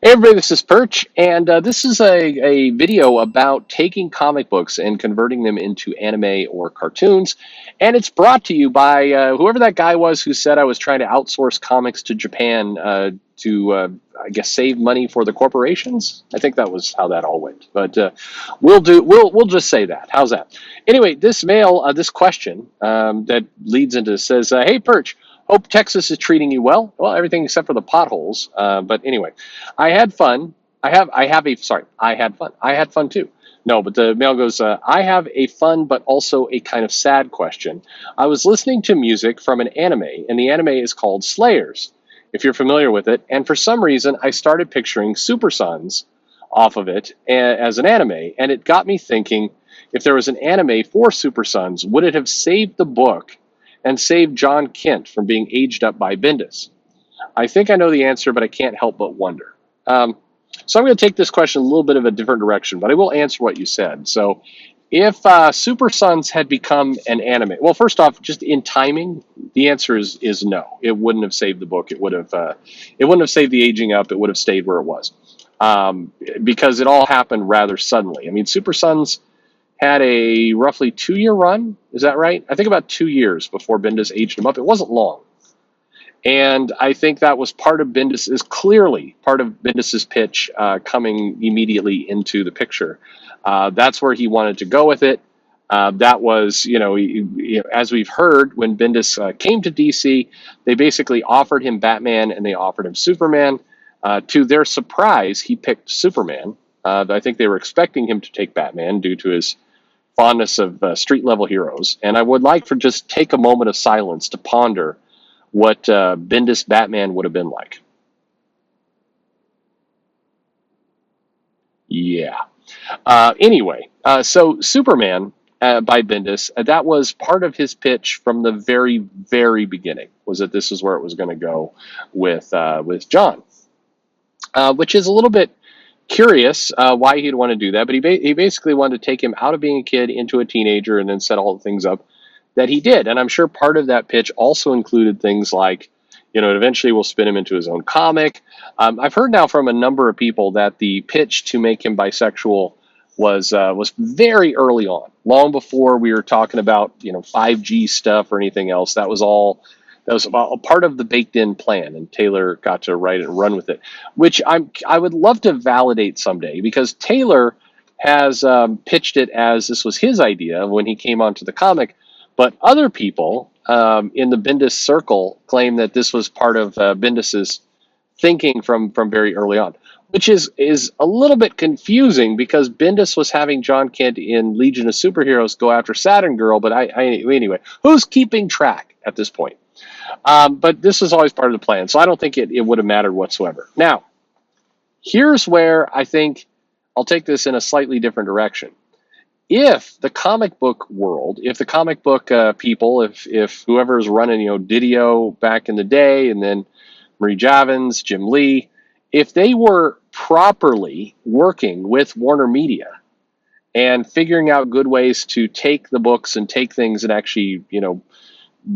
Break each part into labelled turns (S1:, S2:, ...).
S1: Hey everybody, this is Perch, and this is a video about taking comic books and converting them into anime or cartoons. And it's brought to you by whoever that guy was who said I was trying to outsource comics to Japan I guess, save money for the corporations. I think that was how that all went. But we'll just say that. How's that? Anyway, this question that leads into says, "Hey Perch. Hope Texas is treating you well. Well, everything except for the potholes. But anyway, I had fun. I had fun. I had fun too. No, but the mail goes, I have a fun but also a kind of sad question. I was listening to music from an anime, and the anime is called Slayers, if you're familiar with it. And for some reason, I started picturing Super Sons off of it as an anime, and it got me thinking, if there was an anime for Super Sons, would it have saved the book and saved John Kent from being aged up by Bendis? I think I know the answer, but I can't help but wonder. So I'm going to take this question a little bit of a different direction, but I will answer what you said. So if Super Sons had become an anime, well, first off, just in timing, the answer is no. It wouldn't have saved the book. It wouldn't have saved the aging up. It would have stayed where it was, because it all happened rather suddenly. I mean, Super Sons had a roughly 2 year run. Is that right? I think about 2 years before Bendis aged him up. It wasn't long. And I think that was clearly part of Bendis's pitch coming immediately into the picture. That's where he wanted to go with it. That was, as we've heard, when Bendis came to DC, they basically offered him Batman and they offered him Superman. To their surprise, he picked Superman. I think they were expecting him to take Batman due to his fondness of street level heroes. And I would like for just take a moment of silence to ponder what Bendis Batman would have been like. Yeah. Anyway, so Superman by Bendis, that was part of his pitch from the very, very beginning, was that this is where it was going to go with John, which is a little bit curious why he'd want to do that. But he basically wanted to take him out of being a kid into a teenager and then set all the things up that he did. And I'm sure part of that pitch also included things like, eventually we'll spin him into his own comic. I've heard now from a number of people that the pitch to make him bisexual was very early on, long before we were talking about 5G stuff or anything else. That was a part of the baked in plan, and Taylor got to write it and run with it, which I would love to validate someday, because Taylor has pitched it as this was his idea when he came onto the comic, but other people in the Bendis circle claim that this was part of Bendis's thinking from very early on, which is a little bit confusing, because Bendis was having John Kent in Legion of Superheroes go after Saturn Girl, but anyway, who's keeping track at this point? But this was always part of the plan, so I don't think it would have mattered whatsoever. Now, here's where I think I'll take this in a slightly different direction. If the comic book world, if the comic book people, if whoever's running, Didio back in the day, and then Marie Javins, Jim Lee, if they were properly working with Warner Media and figuring out good ways to take the books and take things and actually,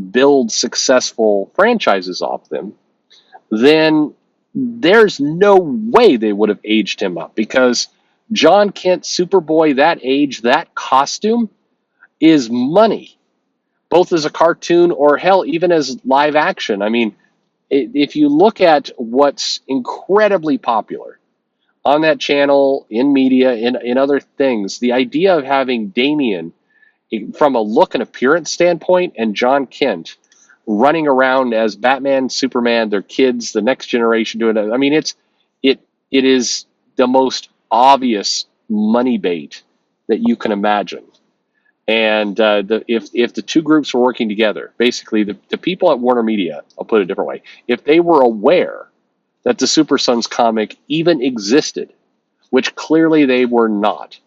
S1: build successful franchises off them, then there's no way they would have aged him up, because John Kent, Superboy, that age, that costume is money, both as a cartoon or hell, even as live action. I mean, if you look at what's incredibly popular on that channel, in media, in other things, the idea of having Damian from a look and appearance standpoint, and John Kent running around as Batman, Superman, their kids, the next generation doing it. I mean, it is the most obvious money bait that you can imagine. And if the two groups were working together, basically the people at Warner Media, I'll put it a different way, if they were aware that the Super Sons comic even existed, which clearly they were not,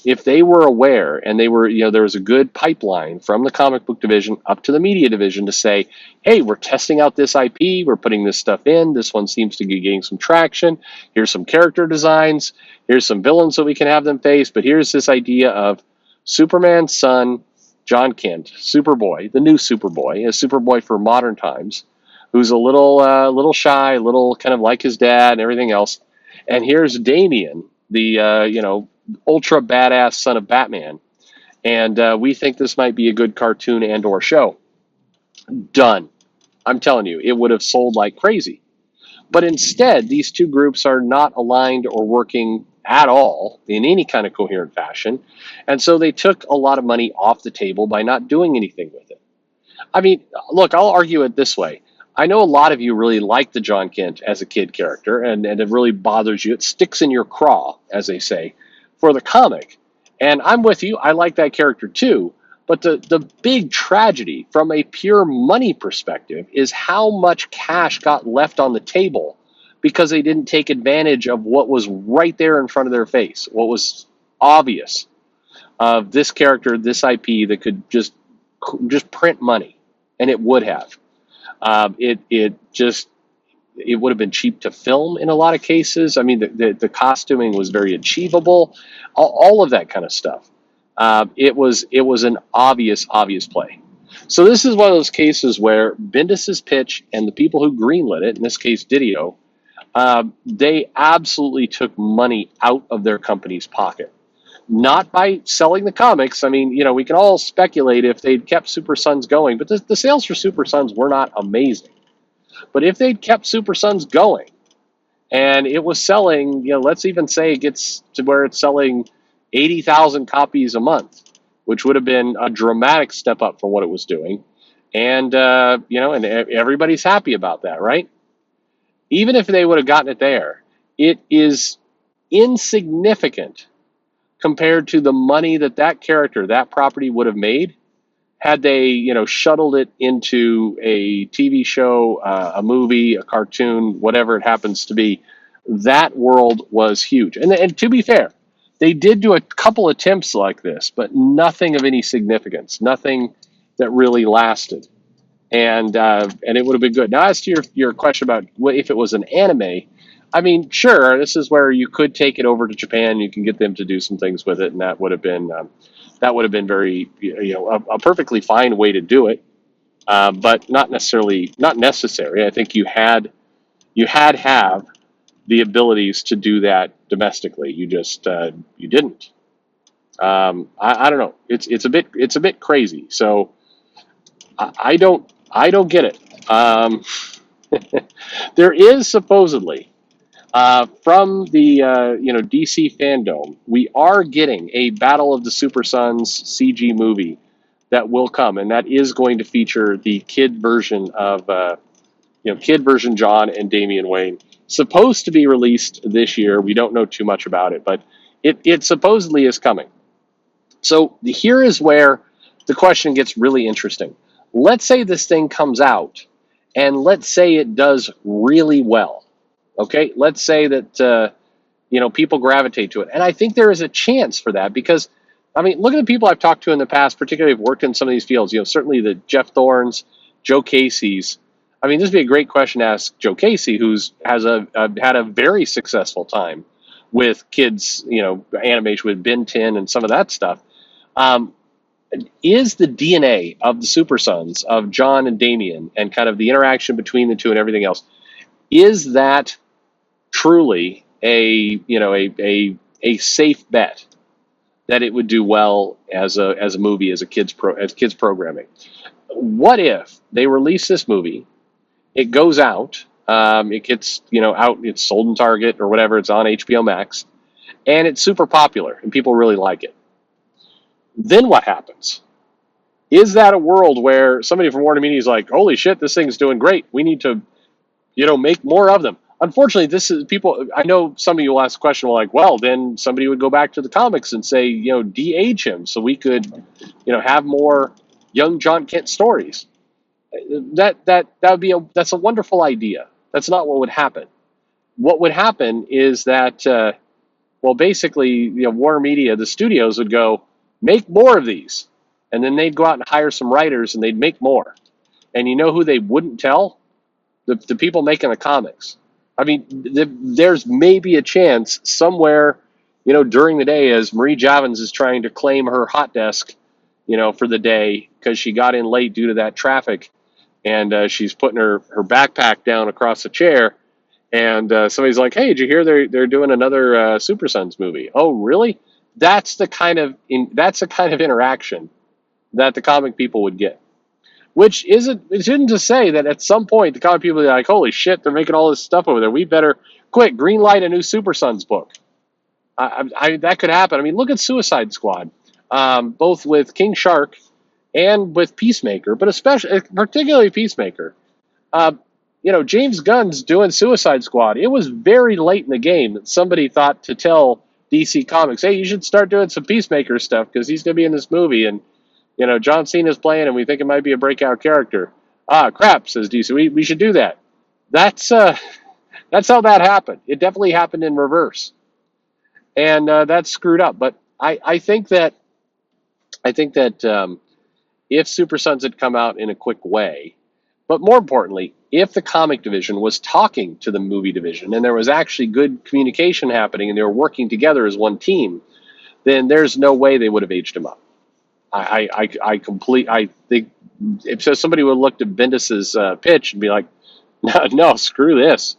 S1: if they were aware and they were, there was a good pipeline from the comic book division up to the media division to say, hey, we're testing out this IP, we're putting this stuff in, this one seems to be getting some traction, here's some character designs, here's some villains that we can have them face, but here's this idea of Superman's son, John Kent, Superboy, the new Superboy, a Superboy for modern times, who's a little shy, a little kind of like his dad and everything else. And here's Damian, the ultra badass son of Batman, and we think this might be a good cartoon and or show. Done. I'm telling you, it would have sold like crazy. But instead, these two groups are not aligned or working at all in any kind of coherent fashion. And so they took a lot of money off the table by not doing anything with it. I mean, look, I'll argue it this way. I know a lot of you really like the John Kent as a kid character, and it really bothers you. It sticks in your craw, as they say, for the comic. And I'm with you. I like that character too. But the big tragedy from a pure money perspective is how much cash got left on the table because they didn't take advantage of what was right there in front of their face, what was obvious of this character, this IP that could just print money, and it would have. It would have been cheap to film in a lot of cases. I mean, the costuming was very achievable, all of that kind of stuff. It was an obvious play. So this is one of those cases where Bendis's pitch and the people who greenlit it, in this case Didio, they absolutely took money out of their company's pocket. Not by selling the comics. I mean, we can all speculate if they'd kept Super Sons going, but the sales for Super Sons were not amazing. But if they'd kept Super Sons going and it was selling, let's even say it gets to where it's selling 80,000 copies a month, which would have been a dramatic step up from what it was doing. And, and everybody's happy about that, right? Even if they would have gotten it there, it is insignificant compared to the money that character, that property would have made had they, shuttled it into a TV show, a movie, a cartoon, whatever it happens to be. That world was huge. And to be fair, they did do a couple attempts like this, but nothing of any significance, nothing that really lasted. And it would have been good. Now, as to your question about if it was an anime, I mean, sure, this is where you could take it over to Japan. You can get them to do some things with it, and that would have been very, a perfectly fine way to do it, but not necessary. I think you had have the abilities to do that domestically. You just you didn't. I don't know. It's a bit crazy. So I don't get it. There is supposedly from the DC fandom, we are getting a Battle of the Super Sons CG movie that will come, and that is going to feature the kid version of kid version John and Damian Wayne. Supposed to be released this year. We don't know too much about it, but it supposedly is coming. So here is where the question gets really interesting. Let's say this thing comes out, and let's say it does really well. Okay, let's say that people gravitate to it, and I think there is a chance for that because, I mean, look at the people I've talked to in the past, particularly have worked in some of these fields. Certainly the Jeff Thorns, Joe Casey's. I mean, this would be a great question to ask Joe Casey, who's had a very successful time with kids, animation with Ben 10 and some of that stuff. Is the DNA of the Super Sons of John and Damian and kind of the interaction between the two and everything else, is that truly a safe bet that it would do well as a movie, as kids programming? What if they release this movie, it goes out, it gets out, it's sold in Target or whatever, it's on HBO Max, and it's super popular and people really like it? Then what happens? Is that a world where somebody from Warner Media is like, holy shit, this thing's doing great, we need to make more of them? Unfortunately, this is people. I know some of you will ask the question, well, like, well, then somebody would go back to the comics and say, de-age him so we could, have more young John Kent stories. That's a wonderful idea. That's not what would happen. What would happen is that, basically, Warner Media, the studios would go, make more of these, and then they'd go out and hire some writers and they'd make more. And you know who they wouldn't tell? The people making the comics. I mean, there's maybe a chance somewhere, during the day as Marie Javins is trying to claim her hot desk, for the day because she got in late due to that traffic, and she's putting her backpack down across the chair, And somebody's like, "Hey, did you hear they're doing another Super Sons movie?" Oh, really? That's the kind of interaction that the comic people would get. Which isn't to say that at some point the comic people are like, "Holy shit, they're making all this stuff over there. We better quick greenlight a new Super Sons book." That could happen. I mean, look at Suicide Squad, both with King Shark and with Peacemaker, but especially particularly Peacemaker. Uh, James Gunn's doing Suicide Squad. It was very late in the game that somebody thought to tell DC Comics, "Hey, you should start doing some Peacemaker stuff because he's going to be in this movie." And John Cena's playing, and we think it might be a breakout character. Ah, crap, says DC. We should do that. That's that's how that happened. It definitely happened in reverse, and that's screwed up. But I think that if Super Sons had come out in a quick way, but more importantly, if the comic division was talking to the movie division and there was actually good communication happening and they were working together as one team, then there's no way they would have aged him up. I think if so somebody would have looked at Bendis's pitch and be like, no, no, screw this.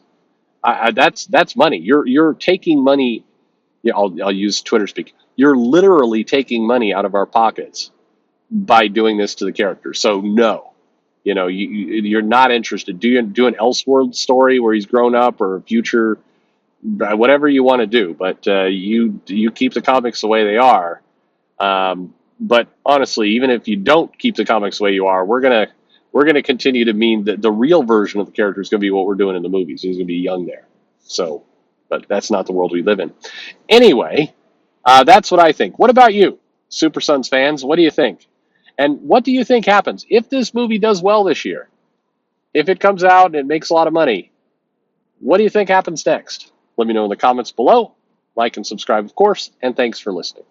S1: That's money. You're taking money. Yeah, I'll use Twitter speak. You're literally taking money out of our pockets by doing this to the character. So no, you're not interested. Do an Elseworld story where he's grown up or a future, whatever you want to do, but you keep the comics the way they are. But honestly, even if you don't keep the comics the way you are, we're gonna continue to mean that the real version of the character is gonna be what we're doing in the movies. He's gonna be young there. So, but that's not the world we live in. Anyway, that's what I think. What about you, Super Sons fans? What do you think? And what do you think happens if this movie does well this year? If it comes out and it makes a lot of money, what do you think happens next? Let me know in the comments below. Like and subscribe, of course, and thanks for listening.